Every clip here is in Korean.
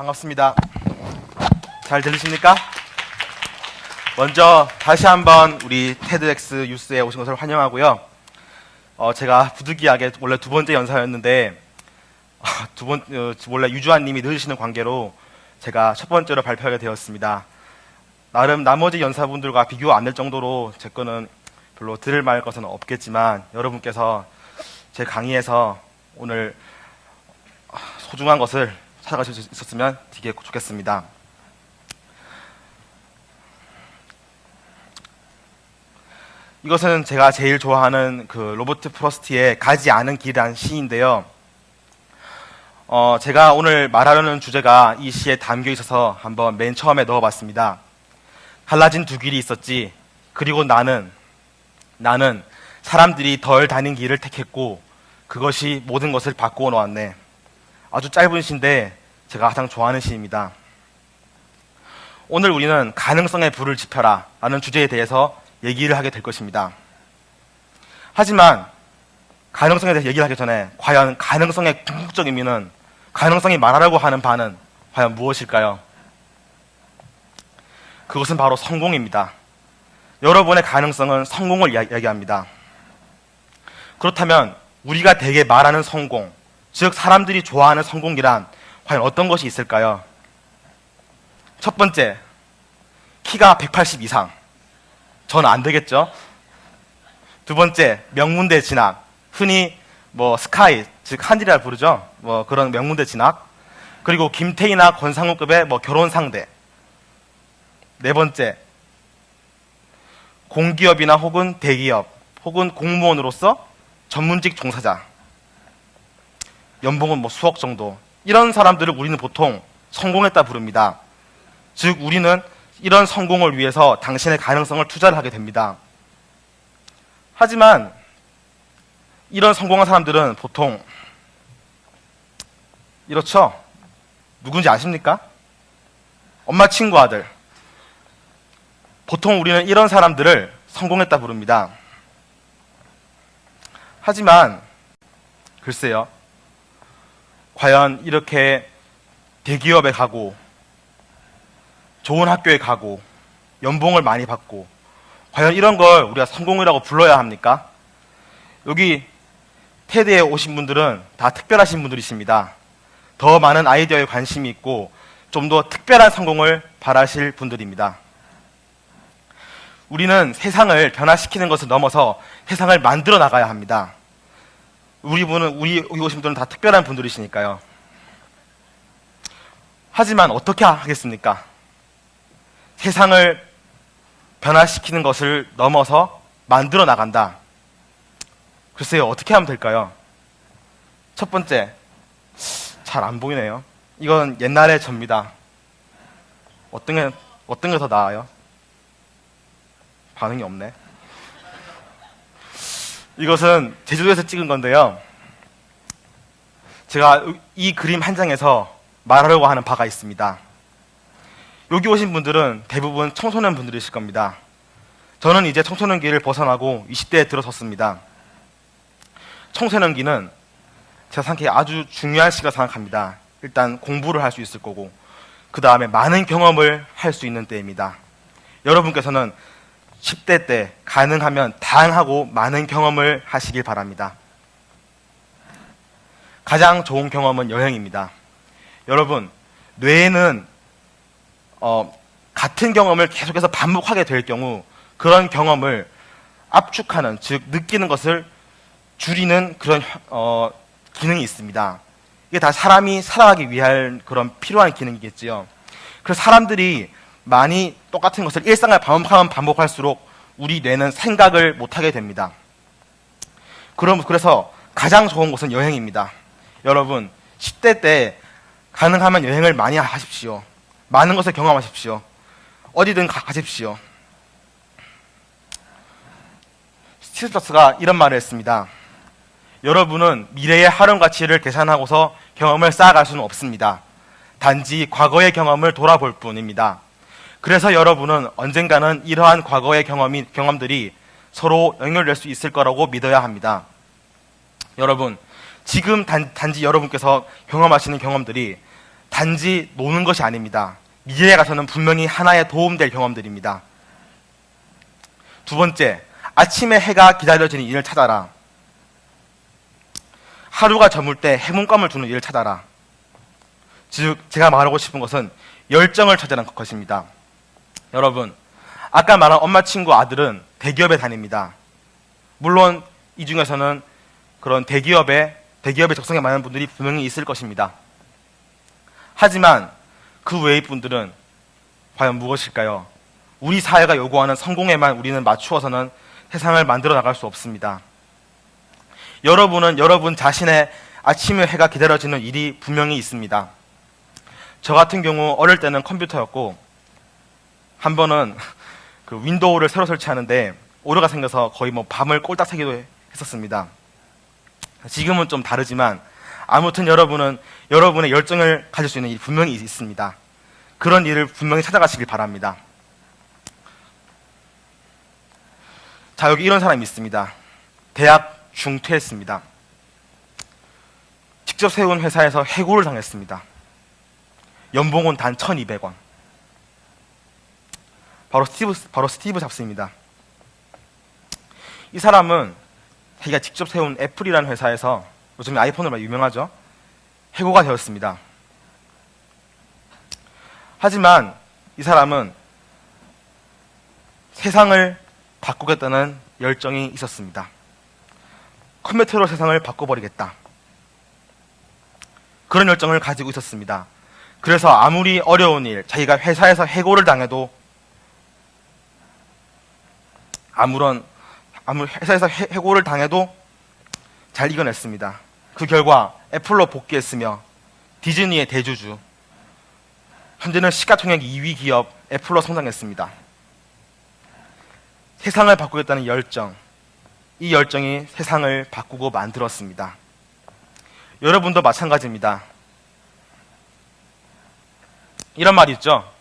반갑습니다. 잘 들리십니까? 먼저 다시 한번 우리 테드엑스 유스에 오신 것을 환영하고요. 제가 부득이하게 원래 두 번째 연사였는데 원래 유주환님이 늦으시는 관계로 제가 첫 번째로 발표하게 되었습니다. 나름 나머지 연사분들과 비교 안 될 정도로 제 거는 별로 들을 말 것은 없겠지만 여러분께서 제 강의에서 오늘 소중한 것을 찾아가실 수 있었으면 되게 좋겠습니다. 이것은 제가 제일 좋아하는 그 로버트 프로스트의 가지 않은 길이라는 시인데요. 제가 오늘 말하려는 주제가 이 시에 담겨 있어서 한번 맨 처음에 넣어봤습니다. 갈라진 두 길이 있었지. 그리고 나는 사람들이 덜 다닌 길을 택했고 그것이 모든 것을 바꾸어 놓았네. 아주 짧은 시인데 제가 가장 좋아하는 시입니다. 오늘 우리는 가능성의 불을 지펴라 라는 주제에 대해서 얘기를 하게 될 것입니다. 하지만 가능성에 대해서 얘기를 하기 전에 과연 가능성의 궁극적 의미는, 가능성이 말하려고 하는 바는 과연 무엇일까요? 그것은 바로 성공입니다. 여러분의 가능성은 성공을 이야기합니다. 그렇다면 우리가 대개 말하는 성공, 즉 사람들이 좋아하는 성공이란 과연 어떤 것이 있을까요? 첫 번째, 키가 180 이상. 저는 안 되겠죠? 두 번째, 명문대 진학. 흔히 스카이, 즉 하늘이라 부르죠. 그런 명문대 진학. 그리고 김태희나 권상우급의 결혼 상대. 네 번째, 공기업이나 혹은 대기업, 혹은 공무원으로서 전문직 종사자. 연봉은 수억 정도. 이런 사람들을 우리는 보통 성공했다 부릅니다. 즉 우리는 이런 성공을 위해서 당신의 가능성을 투자를 하게 됩니다. 하지만 이런 성공한 사람들은 보통 이렇죠? 누군지 아십니까? 엄마 친구 아들. 보통 우리는 이런 사람들을 성공했다 부릅니다. 하지만 글쎄요, 과연 이렇게 대기업에 가고 좋은 학교에 가고 연봉을 많이 받고 과연 이런 걸 우리가 성공이라고 불러야 합니까? 여기 테드에 오신 분들은 다 특별하신 분들이십니다. 더 많은 아이디어에 관심이 있고 좀 더 특별한 성공을 바라실 분들입니다. 우리는 세상을 변화시키는 것을 넘어서 세상을 만들어 나가야 합니다. 우리 여기 오신 분들은 다 특별한 분들이시니까요. 하지만 어떻게 하겠습니까? 세상을 변화시키는 것을 넘어서 만들어 나간다. 글쎄요, 어떻게 하면 될까요? 첫 번째, 잘 안 보이네요. 이건 옛날의 접니다. 어떤 게 더 나아요? 반응이 없네. 이것은 제주도에서 찍은 건데요. 제가 이 그림 한 장에서 말하려고 하는 바가 있습니다. 여기 오신 분들은 대부분 청소년 분들이실 겁니다. 저는 이제 청소년기를 벗어나고 20대에 들어섰습니다. 청소년기는 제가 생각해 아주 중요한 시기라 생각합니다. 일단 공부를 할 수 있을 거고 그 다음에 많은 경험을 할 수 있는 때입니다. 여러분께서는 10대 때 가능하면 다양하고 많은 경험을 하시길 바랍니다. 가장 좋은 경험은 여행입니다. 여러분, 뇌에는 같은 경험을 계속해서 반복하게 될 경우 그런 경험을 압축하는, 즉 느끼는 것을 줄이는 그런 기능이 있습니다. 이게 다 사람이 살아가기 위한 그런 필요한 기능이겠지요. 그래서 사람들이 많이 똑같은 것을 일상을 반복할수록 우리 뇌는 생각을 못하게 됩니다. 그래서 가장 좋은 곳은 여행입니다. 여러분, 10대 때 가능하면 여행을 많이 하십시오. 많은 것을 경험하십시오. 어디든 가십시오. 스티브 잡스가 이런 말을 했습니다. 여러분은 미래의 활용 가치를 계산하고서 경험을 쌓아갈 수는 없습니다. 단지 과거의 경험을 돌아볼 뿐입니다. 그래서 여러분은 언젠가는 이러한 과거의 경험들이 서로 연결될 수 있을 거라고 믿어야 합니다. 여러분, 지금 단지 여러분께서 경험하시는 경험들이 단지 노는 것이 아닙니다. 미래에 가서는 분명히 하나의 도움될 경험들입니다. 두 번째, 아침에 해가 기다려지는 일을 찾아라. 하루가 저물 때 행운감을 주는 일을 찾아라. 즉, 제가 말하고 싶은 것은 열정을 찾아라는 것입니다. 여러분, 아까 말한 엄마 친구 아들은 대기업에 다닙니다. 물론 이 중에서는 그런 대기업에 적성에 맞는 분들이 분명히 있을 것입니다. 하지만 그 외의 분들은 과연 무엇일까요? 우리 사회가 요구하는 성공에만 우리는 맞추어서는 세상을 만들어 나갈 수 없습니다. 여러분은 여러분 자신의 아침에 해가 기다려지는 일이 분명히 있습니다. 저 같은 경우 어릴 때는 컴퓨터였고, 한 번은 그 윈도우를 새로 설치하는데 오류가 생겨서 거의 뭐 밤을 꼴딱 새기도 했었습니다. 지금은 좀 다르지만 아무튼 여러분은 여러분의 열정을 가질 수 있는 일이 분명히 있습니다. 그런 일을 분명히 찾아가시길 바랍니다. 자, 여기 이런 사람이 있습니다. 대학 중퇴했습니다. 직접 세운 회사에서 해고를 당했습니다. 연봉은 단 1,200원. 바로 스티브 잡스입니다. 이 사람은 자기가 직접 세운 애플이라는 회사에서, 요즘 아이폰으로 많이 유명하죠, 해고가 되었습니다. 하지만 이 사람은 세상을 바꾸겠다는 열정이 있었습니다. 컴퓨터로 세상을 바꿔버리겠다, 그런 열정을 가지고 있었습니다. 그래서 아무리 어려운 일, 자기가 회사에서 해고를 당해도 회사에서 해고를 당해도 잘 이겨냈습니다. 그 결과 애플로 복귀했으며 디즈니의 대주주, 현재는 시가총액 2위 기업 애플로 성장했습니다. 세상을 바꾸겠다는 열정, 이 열정이 세상을 바꾸고 만들었습니다. 여러분도 마찬가지입니다. 이런 말이 있죠.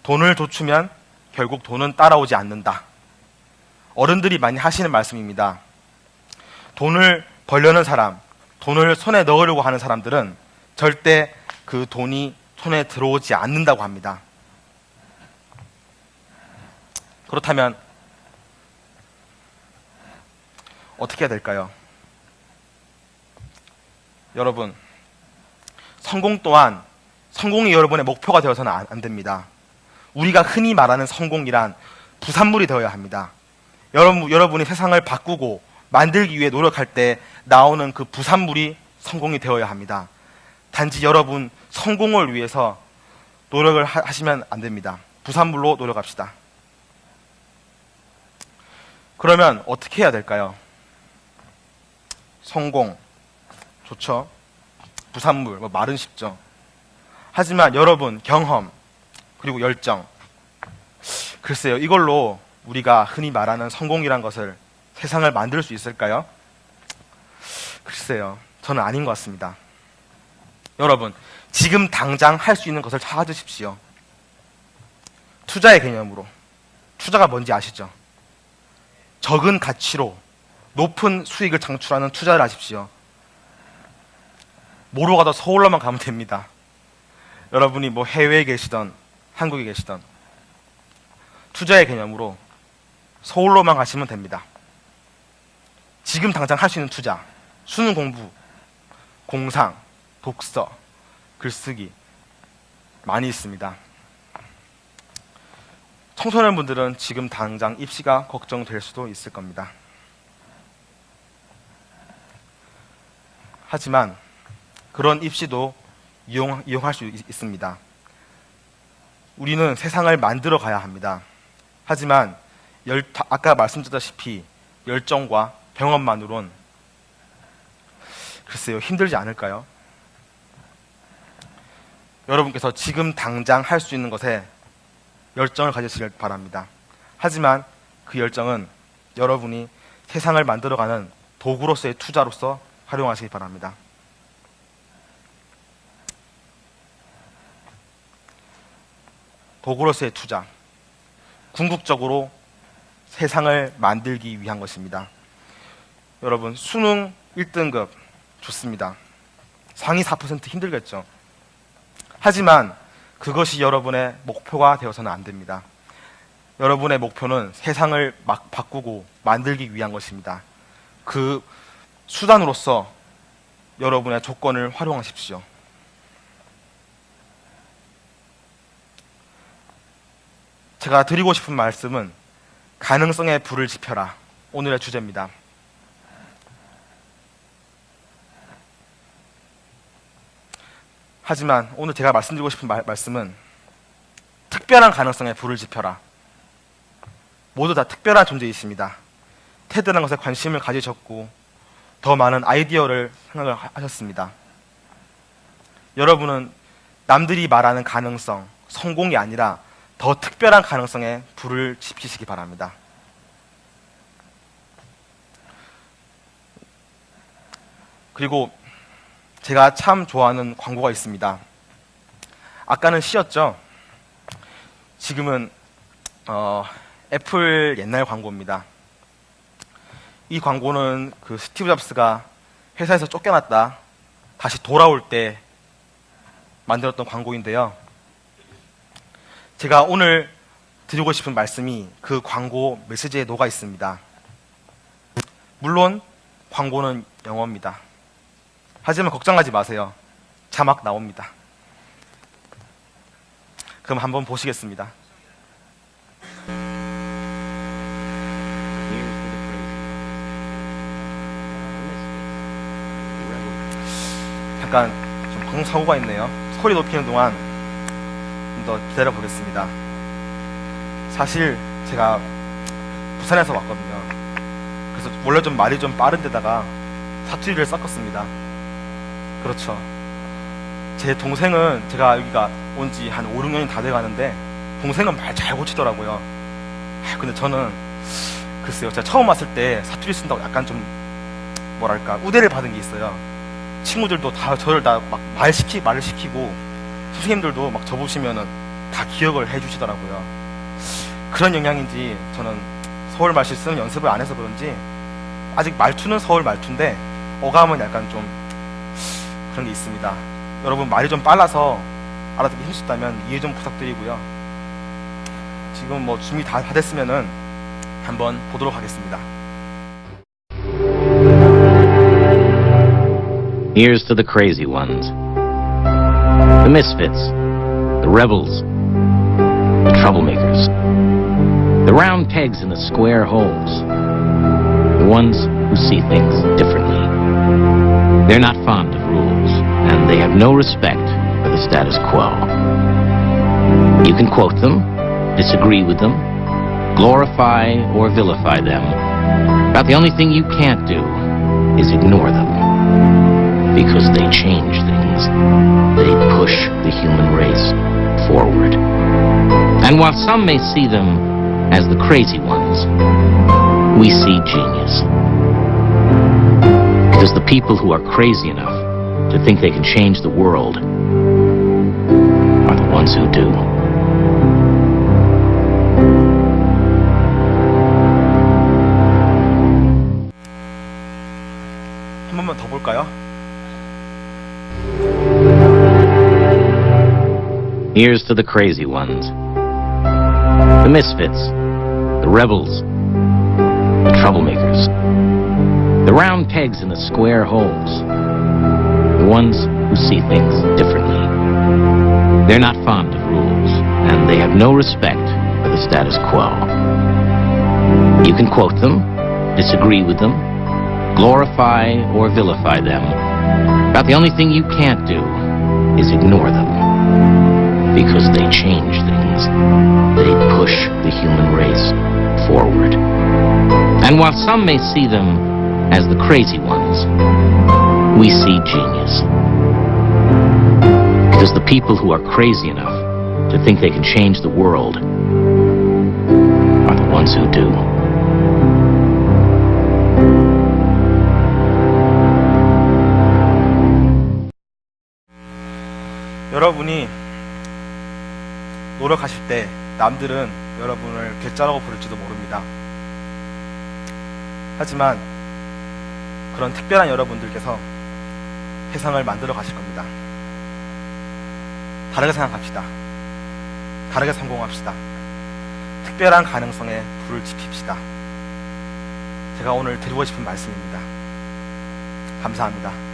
돈을 돋추면 결국 돈은 따라오지 않는다. 어른들이 많이 하시는 말씀입니다. 돈을 벌려는 사람, 돈을 손에 넣으려고 하는 사람들은 절대 그 돈이 손에 들어오지 않는다고 합니다. 그렇다면 어떻게 해야 될까요? 여러분, 성공 또한 성공이 여러분의 목표가 되어서는 안 됩니다. 우리가 흔히 말하는 성공이란 부산물이 되어야 합니다. 여러분이 세상을 바꾸고 만들기 위해 노력할 때 나오는 그 부산물이 성공이 되어야 합니다. 단지 여러분 성공을 위해서 노력을 하시면 안 됩니다. 부산물로 노력합시다. 그러면 어떻게 해야 될까요? 성공, 좋죠. 부산물, 말은 쉽죠. 하지만 여러분 경험, 그리고 열정, 글쎄요, 이걸로 우리가 흔히 말하는 성공이란 것을, 세상을 만들 수 있을까요? 글쎄요, 저는 아닌 것 같습니다. 여러분, 지금 당장 할 수 있는 것을 찾으십시오. 투자의 개념으로. 투자가 뭔지 아시죠? 적은 가치로 높은 수익을 창출하는 투자를 하십시오. 뭐로 가도 서울로만 가면 됩니다. 여러분이 뭐 해외에 계시던 한국에 계시던, 투자의 개념으로 서울로만 가시면 됩니다. 지금 당장 할 수 있는 투자, 수능 공부, 공상, 독서, 글쓰기 많이 있습니다. 청소년분들은 지금 당장 입시가 걱정될 수도 있을 겁니다. 하지만 그런 입시도 이용할 수 있습니다. 우리는 세상을 만들어 가야 합니다. 하지만 아까 말씀드렸다시피 열정과 경험만으론 글쎄요, 힘들지 않을까요? 여러분께서 지금 당장 할 수 있는 것에 열정을 가지시길 바랍니다. 하지만 그 열정은 여러분이 세상을 만들어가는 도구로서의 투자로서 활용하시기 바랍니다. 도구로서의 투자, 궁극적으로 세상을 만들기 위한 것입니다. 여러분, 수능 1등급 좋습니다. 상위 4% 힘들겠죠. 하지만 그것이 여러분의 목표가 되어서는 안 됩니다. 여러분의 목표는 세상을 막 바꾸고 만들기 위한 것입니다. 그 수단으로서 여러분의 조건을 활용하십시오. 제가 드리고 싶은 말씀은 가능성의 불을 지펴라. 오늘의 주제입니다. 하지만 오늘 제가 말씀드리고 싶은 말씀은 특별한 가능성의 불을 지펴라. 모두 다 특별한 존재이십니다. 테드라는 것에 관심을 가지셨고 더 많은 아이디어를 생각을 하셨습니다. 여러분은 남들이 말하는 가능성, 성공이 아니라 더 특별한 가능성에 불을 지피시기 바랍니다. 그리고 제가 참 좋아하는 광고가 있습니다. 아까는 시였죠. 지금은 애플 옛날 광고입니다. 이 광고는 그 스티브 잡스가 회사에서 쫓겨났다 다시 돌아올 때 만들었던 광고인데요. 제가 오늘 드리고 싶은 말씀이 그 광고 메시지에 녹아 있습니다. 물론 광고는 영어입니다. 하지만 걱정하지 마세요. 자막 나옵니다. 그럼 한번 보시겠습니다. 잠깐 좀 방송사고가 있네요. 소리 높이는 동안 좀 더 기다려 보겠습니다. 사실 제가 부산에서 왔거든요. 그래서 원래 좀 말이 좀 빠른 데다가 사투리를 섞었습니다. 그렇죠. 제 동생은 제가 여기가 온 지 한 5, 6년이 다 돼가는데 동생은 말 잘 고치더라고요. 근데 저는 글쎄요. 제가 처음 왔을 때 사투리 쓴다고 약간 좀 뭐랄까 우대를 받은 게 있어요. 친구들도 다 저를 다 막 말을 시키고 선생님들도 막 저 보시면은 다 기억을 해주시더라고요. 그런 영향인지 저는 서울 말씨 쓰는 연습을 안 해서 그런지 아직 말투는 서울 말투인데 어감은 약간 좀 그런 게 있습니다. 여러분 말이 좀 빨라서 알아듣기 힘드셨다면 이해 좀 부탁드리고요. 지금 뭐 준비 다 됐으면은 한번 보도록 하겠습니다. Here's to the crazy ones, the misfits, the rebels, the troublemakers, the round pegs in the square holes, the ones who see things differently. They're not fond of rules, and they have no respect for the status quo. You can quote them, disagree with them, glorify or vilify them, but the only thing you can't do is ignore them. Because they change things. They push the human race forward. And while some may see them as the crazy ones, we see genius. Because the people who are crazy enough to think they can change the world are the ones who do. 한 번만 더 볼까요? Here's to the crazy ones, the misfits, the rebels, the troublemakers, the round pegs in the square holes, the ones who see things differently. They're not fond of rules, and they have no respect for the status quo. You can quote them, disagree with them, glorify or vilify them, but the only thing you can't do is ignore them. Because they change things. They push the human race forward. And while some may see them as the crazy ones, we see genius. Because the people who are crazy enough to think they can change the world are the ones who do. 여러분이 노력하실 때 남들은 여러분을 괴짜라고 부를지도 모릅니다. 하지만 그런 특별한 여러분들께서 세상을 만들어 가실 겁니다. 다르게 생각합시다. 다르게 성공합시다. 특별한 가능성에 불을 지핍시다. 제가 오늘 드리고 싶은 말씀입니다. 감사합니다.